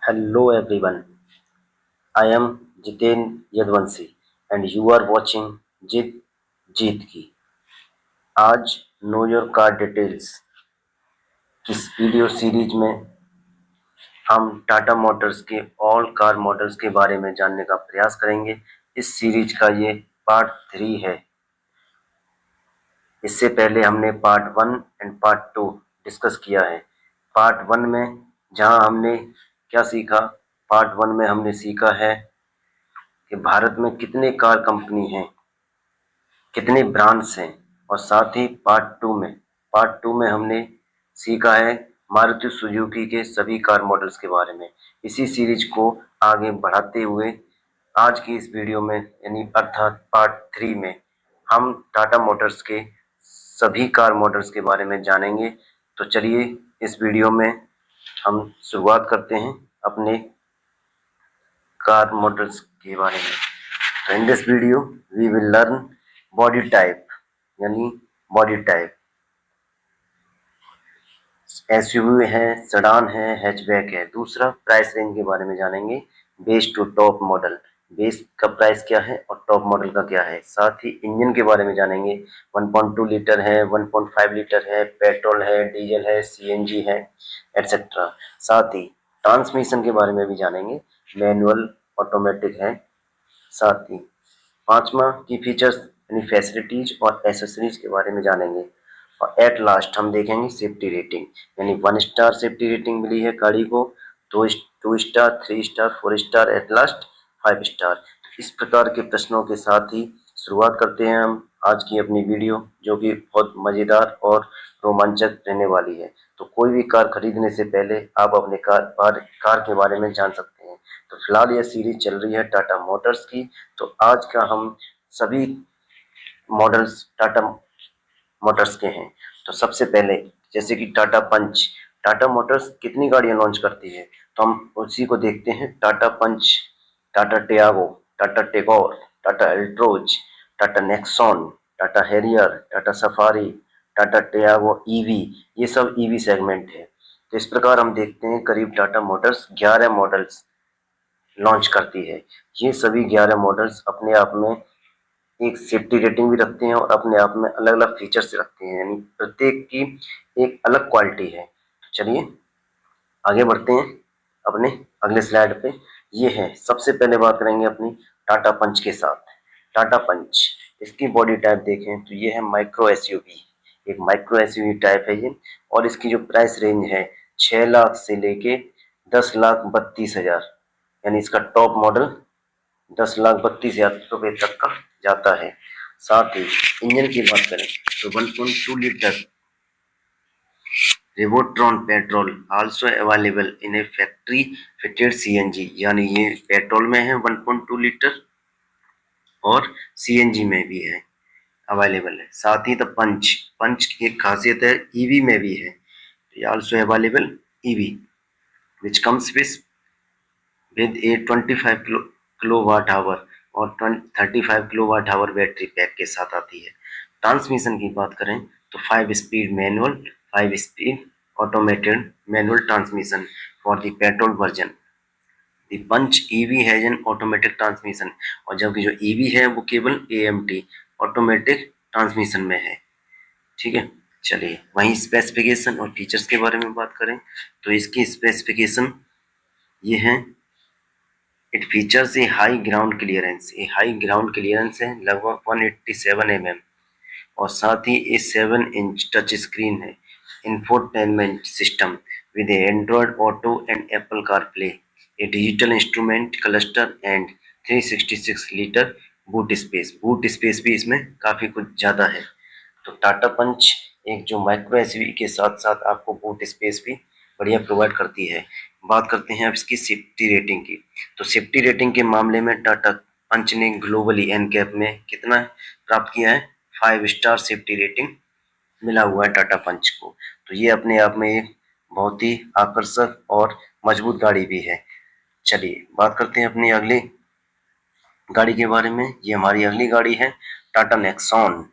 Hello everyone, I am Jiten Yadvanshi and you are watching जित जीत की। आज know your car details इस video series में हम टाटा मोटर्स के ऑल कार मॉडल्स के बारे में जानने का प्रयास करेंगे। इस सीरीज का ये पार्ट 3 है। इससे पहले हमने पार्ट 1 एंड पार्ट 2 डिस्कस किया है। पार्ट 1 में जहां हमने क्या सीखा, पार्ट 1 में हमने सीखा है कि भारत में कितने कार कंपनी हैं, कितने ब्रांड्स हैं, और साथ ही पार्ट 2 में हमने सीखा है मारुति सुजुकी के सभी कार मॉडल्स के बारे में। इसी सीरीज को आगे बढ़ाते हुए आज की इस वीडियो में यानी अर्थात पार्ट 3 में हम टाटा मोटर्स के सभी कार मॉडल्स के बारे में जानेंगे। तो चलिए इस वीडियो में हम शुरुआत करते हैं अपने कार मॉडल्स के बारे में। तो in this video we will learn body type यानी बॉडी टाइप एसयूवी है, सेडान है, हैचबैक है। दूसरा प्राइस रेंज के बारे में जानेंगे, base to top model, base का प्राइस क्या है और टॉप मॉडल का क्या है। साथ ही इंजन के बारे में जानेंगे, 1.2 लीटर है, 1.5 लीटर है, पेट्रोल है, डीजल है, सीएनजी है, एटसेट्रा। साथ ही ट्रांसमिशन के बारे में भी जानेंगे, मैनुअल, ऑटोमेटिक है। साथ ही पांचवा की फीचर्स यानी फैसिलिटीज और एसेसरीज के बारे में जानेंगे। और एट लास्ट हम देखेंगे सेफ्टी रेटिंग, यानी 1 स्टार सेफ्टी रेटिंग मिली है गाड़ी को, 2 star, 3 star, 4 star, at last 5 star. इस प्रकार के प्रश्नों के साथ ही शुरुआत करते हैं हम आज की अपनी वीडियो, जो कि बहुत मज़ेदार और रोमांचक रहने वाली है। तो कोई भी कार खरीदने से पहले आप अपने कार के बारे में जान सकते हैं। तो फिलहाल यह सीरीज चल रही है टाटा मोटर्स की। तो आज का हम सभी मॉडल्स टाटा मोटर्स के हैं। तो सबसे पहले जैसे कि टाटा मोटर्स कितनी गाड़ियां लॉन्च करती है, तो हम उसी को देखते हैं। Tata Punch, Tata Tiago, Tata Tigor, Tata Altroz, Tata Nexon, Tata Harrier, Tata Safari, Tata Tiago EV, ये सब ईवी सेगमेंट है। तो इस प्रकार हम देखते हैं करीब टाटा मोटर्स 11 मॉडल्स लॉन्च करती है। ये सभी 11 मॉडल्स अपने आप में एक सेफ्टी रेटिंग भी रखते हैं और अपने आप में अलग अलग फीचर्स रखते हैं, यानी प्रत्येक की एक अलग क्वालिटी है। तो चलिए आगे बढ़ते हैं अपने अगले स्लाइड पे। ये है, सबसे पहले बात करेंगे अपनी टाटा पंच के साथ। टाटा पंच, इसकी बॉडी टाइप देखें तो ये है माइक्रो एसयूवी, एक माइक्रो एसयूवी टाइप है ये। और इसकी जो प्राइस रेंज है 6 लाख से लेके 10,32,000, यानी इसका टॉप मॉडल 10,32,000 रुपये तक का जाता है। साथ ही इंजन की बात करें तो 1.2 litre Revotron petrol also available in a factory fitted CNG, यानी ये पेट्रोल में है 1.2 लीटर और सीएनजी में भी है, अवेलेबल है। साथ ही द पंच की एक खासियत है ईवी में भी है, also available EV which comes with A 25 kilowatt hour और 35 किलोवाट आवर बैटरी पैक के साथ आती है। ट्रांसमिशन की बात करें तो 5 speed manual, 5 speed automated manual transmission for the petrol version. The Punch EV has an automatic transmission, और जबकि जो ईवी है वो केवल एएमटी ऑटोमेटिक ट्रांसमिशन में है। ठीक है, चलिए वहीं स्पेसिफिकेशन और फीचर्स के बारे में बात करें तो इसकी स्पेसिफिकेशन ये है, it features A high ground clearance, A high ground clearance है लगभग 187 mm, और साथ ही ए 7 इंच टच स्क्रीन है। Infotainment system with Android auto and Apple CarPlay, A digital instrument cluster and 366 litre boot space भी इसमें काफ़ी कुछ ज़्यादा है। तो टाटा पंच एक जो माइक्रो एसयूवी के साथ साथ आपको बूट स्पेस भी बढ़िया प्रोवाइड करती है। बात करते हैं अब इसकी सेफ्टी रेटिंग की। तो सेफ्टी रेटिंग के मामले में टाटा पंच ने ग्लोबली एनकैप में कितना प्राप्त किया है, 5 स्टार सेफ्टी रेटिंग मिला हुआ है टाटा पंच को। तो ये अपने आप में एक बहुत ही आकर्षक और मजबूत गाड़ी भी है। चलिए बात करते हैं अपनी अगली गाड़ी के बारे में। ये हमारी अगली गाड़ी है टाटा नेक्सॉन।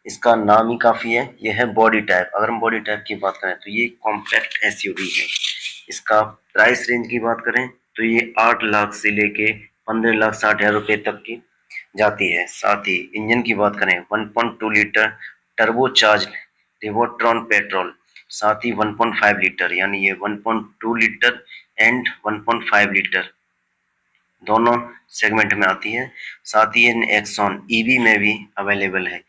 इसका नाम ही काफ़ी है, यह है बॉडी टाइप। अगर हम बॉडी टाइप की बात करें तो ये कॉम्पैक्ट एसयूवी है, इसका प्राइस रेंज की बात करें तो ये 8 लाख से लेके 15,60,000 रुपए तक की जाती है। साथ ही इंजन की बात करें 1.2 लीटर टर्बो चार्ज रिवोट्रॉन पेट्रोल, साथ ही 1.5 लीटर, यानी ये 1.2 लीटर एंड 1.5 लीटर दोनों सेगमेंट में आती है। साथ ही ये नेक्सॉन ईवी में भी अवेलेबल है,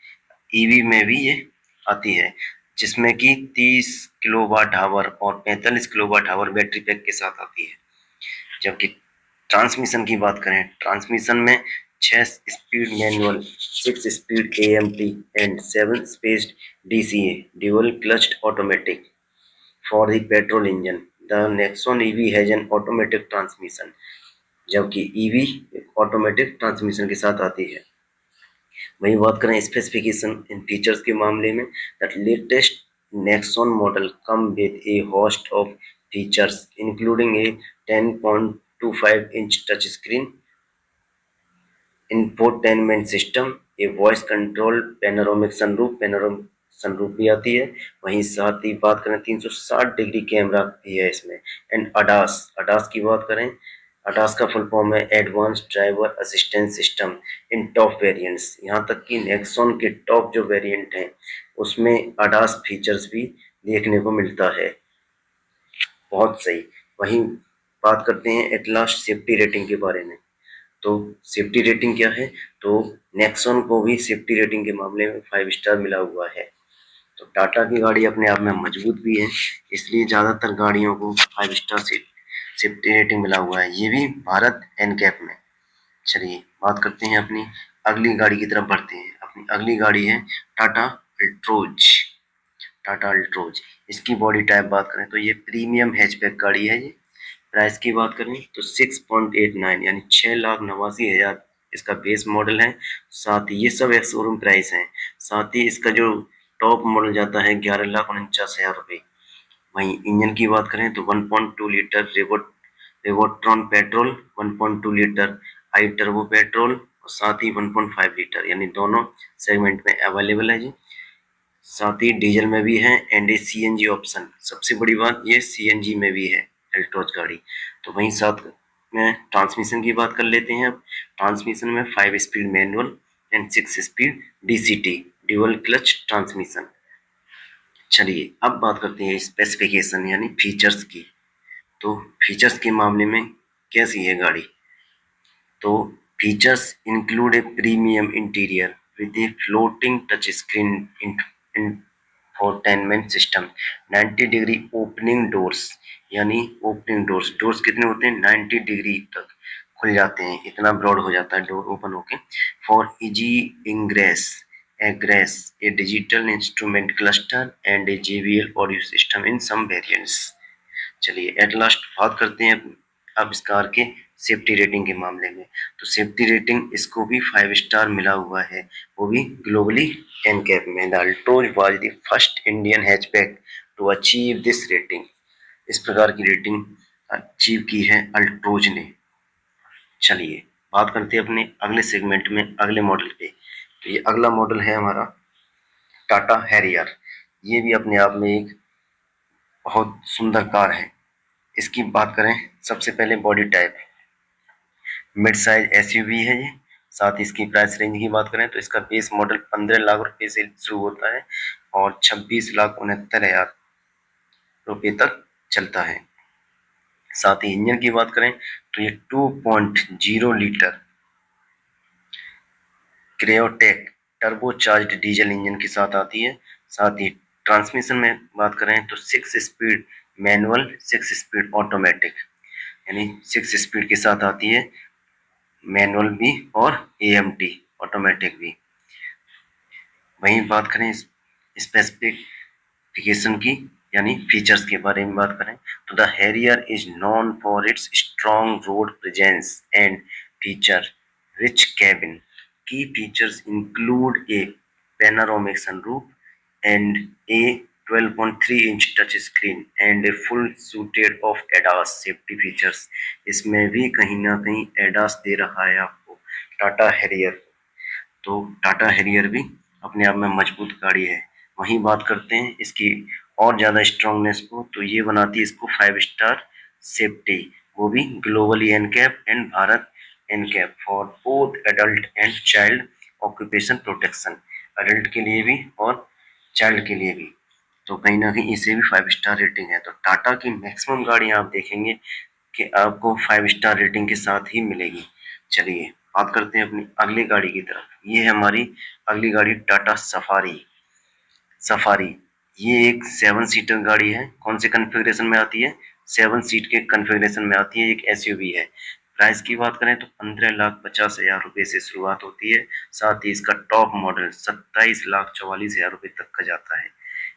ईवी में भी ये आती है, जिसमें कि 30 किलोवाट आवर और 45 किलोवाट आवर बैटरी पैक के साथ आती है। जबकि ट्रांसमिशन की बात करें, ट्रांसमिशन में 6 speed manual, 6 speed AMT and 7 speed DCA dual clutched automatic for the petrol engine. The Nexon EV has an automatic transmission, जबकि ईवी ऑटोमेटिक ट्रांसमिशन के साथ आती है। वहीं बात करें स्पेसिफिकेशन इन फीचर्स के मामले में, that latest Nexon model come with A host of features including A 10.25 inch touch screen, infotainment system, a voice control panoramic sunroof भी आती है। वहीं साथ ही बात करें 360 डिग्री कैमरा भी है इसमें। एंड अडास, अडास की बात करें, अडास का फुल फॉर्म है advance driver assistance system in top variants. यहाँ तक कि नेक्सॉन के टॉप जो वेरिएंट हैं उसमें अडास फीचर्स भी देखने को मिलता है। बहुत सही। वहीं बात करते हैं एट लास्ट सेफ्टी रेटिंग के बारे में। तो सेफ्टी रेटिंग क्या है, तो नेक्सॉन को भी सेफ्टी रेटिंग के मामले में 5 स्टार मिला हुआ है। तो टाटा की गाड़ी अपने आप में मजबूत भी है, इसलिए ज़्यादातर गाड़ियों को 5 स्टार से सेफ्टी रेटिंग मिला हुआ है, ये भी भारत एनकैप में। चलिए बात करते हैं अपनी अगली गाड़ी की तरफ बढ़ते हैं। अपनी अगली गाड़ी है टाटा अल्ट्रोज। टाटा अल्ट्रोज, इसकी बॉडी टाइप बात करें तो ये प्रीमियम हैचबैक गाड़ी है। ये प्राइस की बात करें तो 6.89 यानी 6,89,000 इसका बेस मॉडल है। साथ ही ये सब एक शोरूम प्राइस है। साथ ही इसका जो टॉप मॉडल जाता है 11,49,000 रुपये। वहीं इंजन की बात करें तो 1.2 लीटर रेवोट्रॉन पेट्रोल, 1.2 लीटर आई टर्बो पेट्रोल और साथ ही 1.5 लीटर, यानी दोनों सेगमेंट में अवेलेबल है जी। साथ ही डीजल में भी है एंड CNG ऑप्शन, सबसे बड़ी बात ये CNG में भी है एल्ट्रोज गाड़ी। तो वहीं साथ में ट्रांसमिशन की बात कर लेते हैं। अब ट्रांसमिशन में 5 speed manual and 6 speed DCT dual clutch transmission. चलिए अब बात करते हैं स्पेसिफिकेशन यानी फीचर्स की। तो फीचर्स के मामले में कैसी है गाड़ी, तो features include A premium interior with a floating touch screen infotainment system, 90 degree opening doors, यानी ओपनिंग डोर्स, डोर्स कितने होते हैं 90 डिग्री तक खुल जाते हैं, इतना ब्रॉड हो जाता है डोर ओपन होके। For easy ingress egress a digital instrument cluster and a JBL audio system in some variants. चलिए एट लास्ट बात करते हैं अब इस कार के सेफ्टी रेटिंग के मामले में। तो सेफ्टी रेटिंग इसको भी 5 स्टार मिला हुआ है, वो भी ग्लोबली एनकैप में। The Altroz was the first Indian hatchback to achieve this rating. इस प्रकार की रेटिंग अचीव की है अल्ट्रोज ने। चलिए बात करते हैं अपने अगले सेगमेंट में अगले मॉडल पे। तो ये अगला मॉडल है हमारा टाटा हैरियर। ये भी अपने आप में एक बहुत सुंदर कार है। इसकी बात करें सबसे पहले body type, mid size SUV है ये। साथ ही इसकी प्राइस रेंज की बात करें तो इसका बेस मॉडल 15 लाख रुपए से शुरू होता है और 26,69,000 रुपए तक चलता है। साथ ही इंजन की बात करें तो ये 2.0 लीटर क्रेओटेक टर्बोचार्ज्ड डीजल इंजन के साथ आती है। साथ ही ट्रांसमिशन में बात करें तो 6 स्पीड मैनुअल, 6 स्पीड ऑटोमेटिक, यानी 6 स्पीड के साथ आती है, मैनुअल भी और AMT ऑटोमेटिक भी। वहीं बात करें स्पेसिफिकेशन की यानी फीचर्स के बारे में बात करें तो the Harrier is known for its strong road presence and feature rich cabin. Key features include a panoramic sunroof and a 12.3 inch touch screen and a full suited of ADAS safety features. इसमें भी कहीं ना कहीं ADAS दे रहा है आपको Tata Harrier. तो Tata Harrier भी अपने आप में मजबूत गाड़ी है। वहीं बात करते हैं इसकी और ज़्यादा स्ट्रांगनेस को, तो ये बनाती है इसको 5 स्टार सेफ्टी, वो भी globally NCAP and Bharat NCAP for both adult and child occupation protection, adult के लिए भी और चाइल्ड के लिए भी। तो कहीं ना कहीं इसे भी 5 स्टार रेटिंग है। तो टाटा की मैक्सिमम गाड़ियां आप देखेंगे कि आपको 5 स्टार रेटिंग के साथ ही मिलेगी। चलिए बात करते हैं अपनी अगली गाड़ी की तरफ। ये है हमारी अगली गाड़ी टाटा सफारी। सफारी ये एक 7 सीटर गाड़ी है। कौन से कन्फिग्रेशन में आती है? 7 सीट के कन्फिग्रेशन में आती है। एक एसयूवी है। प्राइस की बात करें तो 15,50,000 रुपये से शुरुआत होती है। साथ ही इसका टॉप मॉडल 27,44,000 रुपये तक का जाता है।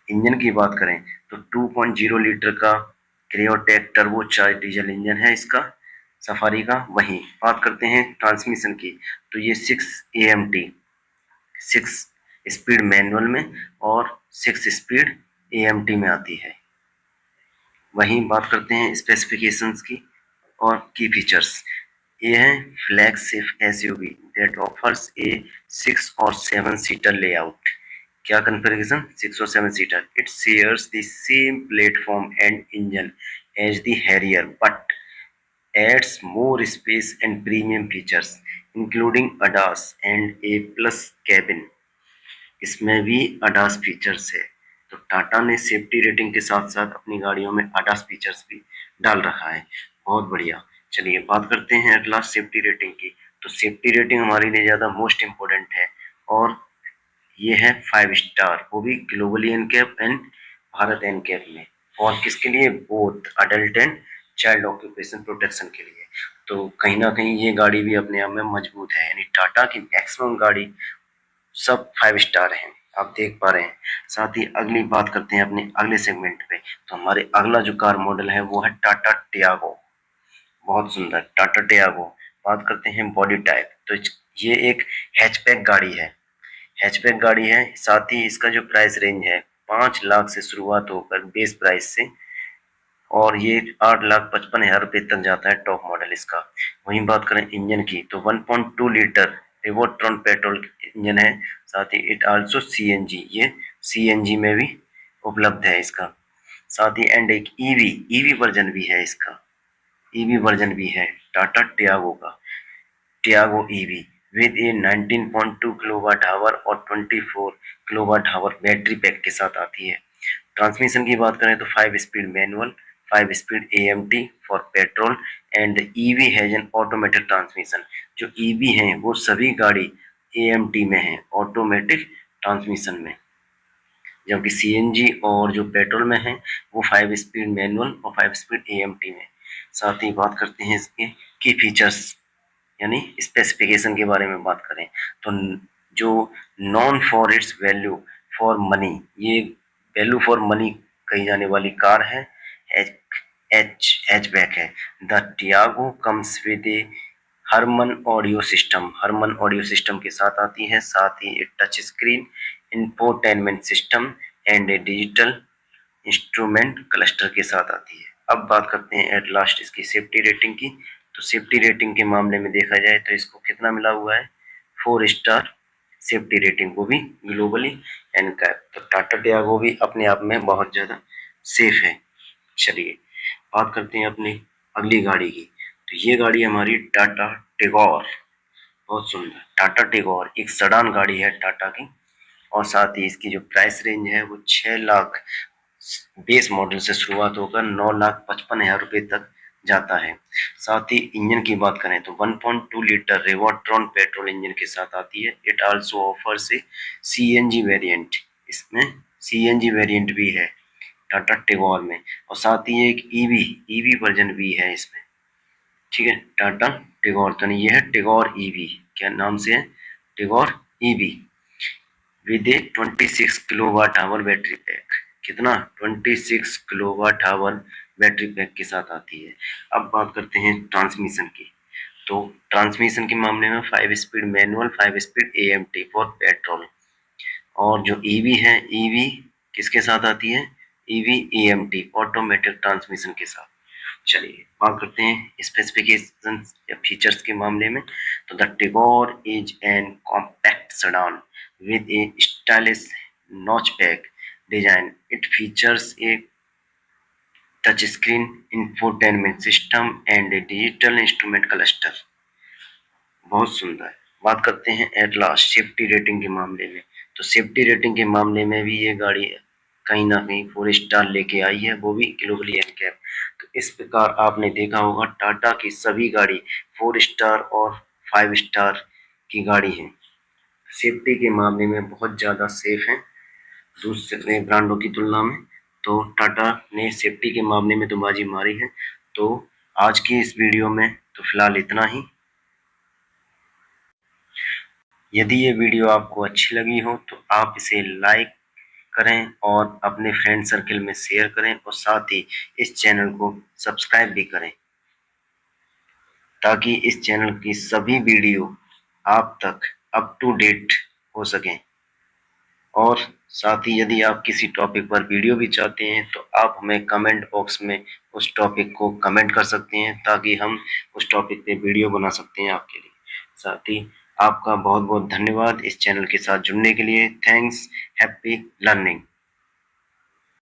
इंजन की बात करें तो 2.0 लीटर का क्रियोटेक टर्बो चार्ज डीजल इंजन है इसका सफारी का। वहीं बात करते हैं ट्रांसमिशन की, तो ये 6 AMT 6 स्पीड मैनुअल में और 6 स्पीड AMT में आती है। वहीं बात करते हैं स्पेसिफिकेशंस की और की फीचर्स। ये है फ्लैगशिप एसयूवी दैट ऑफर्स ए 6 और 7 सीटर लेआउट। क्या कन्फिगरेशन? 6 और 7 seater. It shares the same platform and engine as the Harrier but adds more space and premium features including ADAS and A plus cabin। इसमें भी ADAS features है। तो टाटा ने safety rating के साथ साथ अपनी गाड़ियों में ADAS फीचर्स भी डाल रखा है। बहुत बढ़िया। चलिए बात करते हैं एट लास्ट सेफ्टी रेटिंग की। तो सेफ्टी रेटिंग हमारे लिए ज़्यादा मोस्ट इम्पोर्टेंट है और ये है 5 स्टार, वो भी globally NCAP and Bharat NCAP में। और किसके लिए? Both adult and child occupation protection के लिए। तो कहीं ना कहीं ये गाड़ी भी अपने आप में मजबूत है। यानी टाटा की मैक्सिमम गाड़ी सब 5 स्टार हैं, आप देख पा रहे हैं। साथ ही अगली बात करते हैं अपने अगले सेगमेंट पे। तो हमारे अगला जो कार मॉडल है वो है टाटा टियागो। बहुत सुंदर टाटा टियागो। बात करते हैं बॉडी टाइप। तो ये एक हैचबैक गाड़ी है। हैचबैक गाड़ी है। साथ ही इसका जो प्राइस रेंज है 5 लाख से शुरुआत होकर बेस प्राइस से, और ये 8,55,000 रुपये तक जाता है टॉप मॉडल इसका। वहीं बात करें इंजन की तो 1.2 लीटर रिवोट्रॉन पेट्रोल इंजन है। साथ ही इट आल्सो सीएनजी, ये सीएनजी में भी उपलब्ध है इसका। साथ ही एंड एक ईवी वर्जन भी है इसका। ईवी वर्जन भी है टाटा टियागो का, Tiago EV with A 19.2 kilowatt hour और 24 किलोवाट आवर बैटरी पैक के साथ आती है। ट्रांसमिशन की बात करें तो 5 speed manual, 5 speed AMT for petrol and EV has an automatic transmission. जो ईवी हैं वो सभी गाड़ी AMT में है, ऑटोमेटिक ट्रांसमिशन में, जबकि सीएनजी और जो पेट्रोल में है वो 5 स्पीड मैनुअल और 5 स्पीड AMT में। साथ ही बात करते हैं इसके की फीचर्स यानी स्पेसिफिकेशन के बारे में बात करें तो जो known for its value for money, ये वैल्यू फॉर मनी कही जाने वाली कार है। हैचबैक है। The Tiago comes with a Harman audio system के साथ आती है। साथ ही एक touch screen infotainment system and a digital instrument cluster के साथ आती है। अब बात करते हैं एट लास्ट इसकी सेफ्टी रेटिंग की। तो सेफ्टी रेटिंग के मामले में देखा जाए तो इसको कितना मिला हुआ है? 4 स्टार सेफ्टी रेटिंग, वो भी ग्लोबली एनकैप। तो टाटा टियागो भी अपने आप में बहुत ज़्यादा सेफ है। चलिए बात करते हैं अपनी अगली गाड़ी की। तो ये गाड़ी हमारी टाटा टिगोर। बहुत सुंदर टाटा टिगोर एक सडान गाड़ी है टाटा की। और साथ ही इसकी जो प्राइस रेंज है वो 6 लाख बेस मॉडल से शुरुआत होकर 9,55,000 रुपये तक जाता है। साथ ही इंजन की बात करें तो 1.2 लीटर रेवोट्रॉन पेट्रोल इंजन के साथ आती है। इट आल्सो ऑफर से सीएनजी वेरिएंट, इसमें सीएनजी वेरिएंट भी है टाटा टिगोर में। और साथ ही एक ईवी वर्जन भी है इसमें। ठीक है, टाटा टिगोर तो नहीं, ये है टिगोर ईवी। क्या नाम से है? Tigor EV with A 26 kilowatt hour battery pack. कितना? 26 किलोवाट आवर बैटरी पैक के साथ आती है। अब बात करते हैं ट्रांसमिशन की। तो ट्रांसमिशन के मामले में 5 speed manual, 5 speed AMT for petrol. और जो ईवी है, ईवी किसके साथ आती है? ईवी AMT ऑटोमेटिक ट्रांसमिशन के साथ। चलिए बात करते हैं स्पेसिफिकेशन या फीचर्स के मामले में। तो the Tigor is an compact sedan with a stylish notchback design. It features a touch screen, infotainment system and digital instrument cluster. बहुत सुंदर। बात करते हैं एट लास्ट सेफ्टी रेटिंग के मामले में। तो सेफ्टी रेटिंग के मामले में भी ये गाड़ी कहीं ना कहीं 4 स्टार लेके आई है, वो भी ग्लोबली एनकैप। तो इस प्रकार आपने देखा होगा टाटा की सभी गाड़ी 4 स्टार और 5 स्टार की गाड़ी है। सेफ्टी के मामले में बहुत ज़्यादा सेफ है दूसरे ब्रांडों की तुलना में। तो टाटा ने सेफ्टी के मामले में तो बाजी मारी है। तो आज की इस वीडियो में तो फिलहाल इतना ही। यदि ये वीडियो आपको अच्छी लगी हो तो आप इसे लाइक करें और अपने फ्रेंड सर्कल में शेयर करें और साथ ही इस चैनल को सब्सक्राइब भी करें ताकि इस चैनल की सभी वीडियो आप तक अप टू डेट हो सकें। और साथ ही यदि आप किसी टॉपिक पर वीडियो भी चाहते हैं तो आप हमें कमेंट बॉक्स में उस टॉपिक को कमेंट कर सकते हैं ताकि हम उस टॉपिक पे वीडियो बना सकते हैं आपके लिए। साथ ही आपका बहुत बहुत धन्यवाद इस चैनल के साथ जुड़ने के लिए। थैंक्स। Happy learning.